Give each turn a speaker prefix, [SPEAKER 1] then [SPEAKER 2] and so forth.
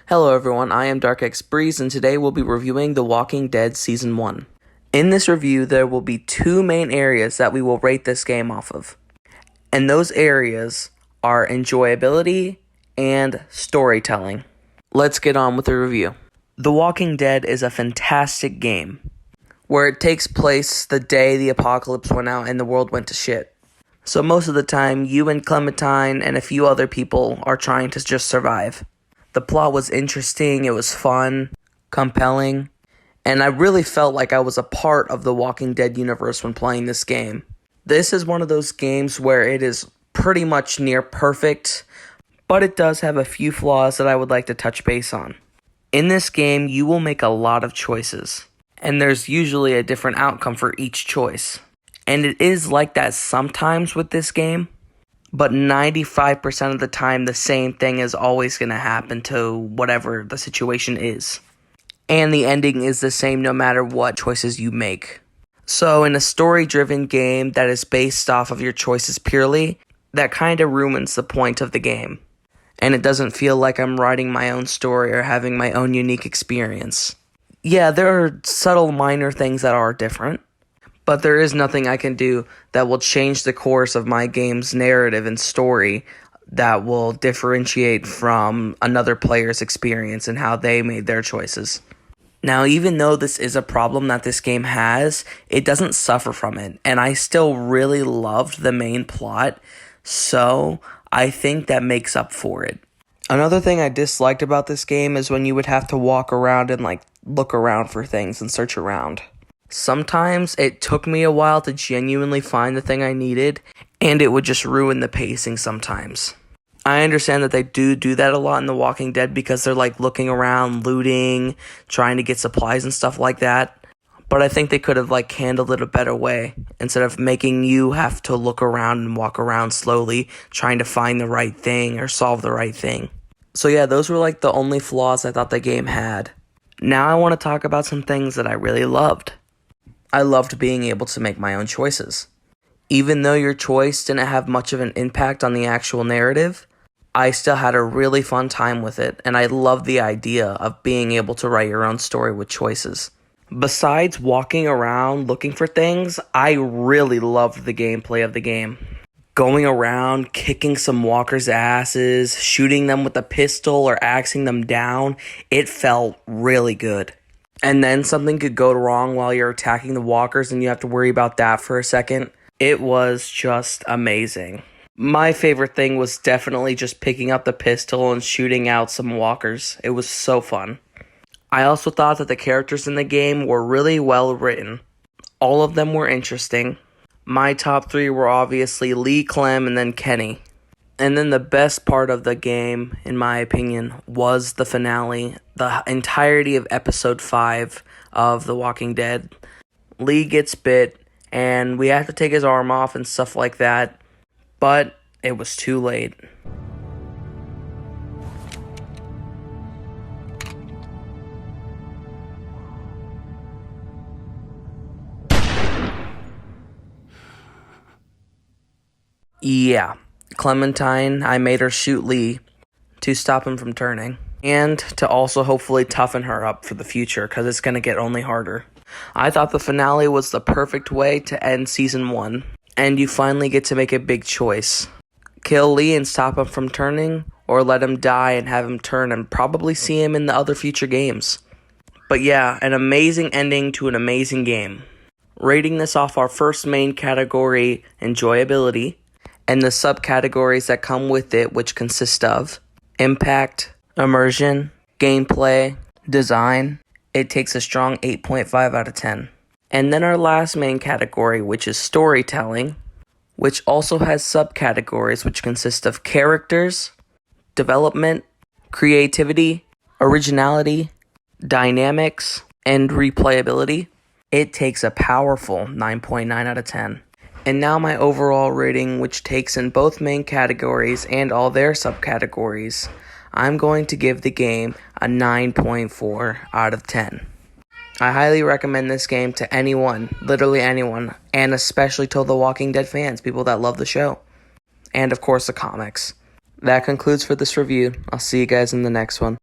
[SPEAKER 1] Hello everyone, I am DarkX Breeze, and today we'll be reviewing The Walking Dead Season 1. In this review, there will be two main areas that we will rate this game off of. And those areas are enjoyability and storytelling. Let's get on with the review. The Walking Dead is a fantastic game, where it takes place the day the apocalypse went out and the world went to shit. So most of the time, you and Clementine and a few other people are trying to just survive. The plot was interesting, it was fun, compelling, and I really felt like I was a part of the Walking Dead universe when playing this game. This is one of those games where it is pretty much near perfect, but it does have a few flaws that I would like to touch base on. In this game, you will make a lot of choices, and there's usually a different outcome for each choice. And it is like that sometimes with this game. But 95% of the time, the same thing is always going to happen to whatever the situation is. And the ending is the same no matter what choices you make. So in a story-driven game that is based off of your choices purely, that kind of ruins the point of the game. And it doesn't feel like I'm writing my own story or having my own unique experience. Yeah, there are subtle minor things that are different. But there is nothing I can do that will change the course of my game's narrative and story that will differentiate from another player's experience and how they made their choices. Now, even though this is a problem that this game has, it doesn't suffer from it, and I still really loved the main plot, so I think that makes up for it. Another thing I disliked about this game is when you would have to walk around and look around for things and search around. Sometimes it took me a while to genuinely find the thing I needed, and it would just ruin the pacing sometimes. I understand that they do that a lot in The Walking Dead because they're looking around, looting, trying to get supplies and stuff like that. But I think they could have handled it a better way instead of making you have to look around and walk around slowly, trying to find the right thing or solve the right thing. So yeah, those were the only flaws I thought the game had. Now I want to talk about some things that I really loved. I loved being able to make my own choices. Even though your choice didn't have much of an impact on the actual narrative, I still had a really fun time with it, and I loved the idea of being able to write your own story with choices. Besides walking around looking for things, I really loved the gameplay of the game. Going around, kicking some walkers' asses, shooting them with a pistol or axing them down, it felt really good. And then something could go wrong while you're attacking the walkers and you have to worry about that for a second. It was just amazing. My favorite thing was definitely just picking up the pistol and shooting out some walkers. It was so fun. I also thought that the characters in the game were really well written. All of them were interesting. My top three were obviously Lee, Clem, and then Kenny. And then the best part of the game, in my opinion, was the finale. The entirety of episode 5 of The Walking Dead. Lee gets bit, and we have to take his arm off and stuff like that. But it was too late. Yeah. Clementine, I made her shoot Lee to stop him from turning, and to also hopefully toughen her up for the future, because it's going to get only harder. I thought the finale was the perfect way to end Season 1, and you finally get to make a big choice. Kill Lee and stop him from turning, or let him die and have him turn and probably see him in the other future games. But yeah, an amazing ending to an amazing game. Rating this off our first main category, enjoyability, and the subcategories that come with it, which consist of impact, immersion, gameplay, design, it takes a strong 8.5 out of 10. And then our last main category, which is storytelling, which also has subcategories which consist of characters, development, creativity, originality, dynamics, and replayability. It takes a powerful 9.9 out of 10. And now my overall rating, which takes in both main categories and all their subcategories, I'm going to give the game a 9.4 out of 10. I highly recommend this game to anyone, literally anyone, and especially to the Walking Dead fans, people that love the show. And of course the comics. That concludes for this review. I'll see you guys in the next one.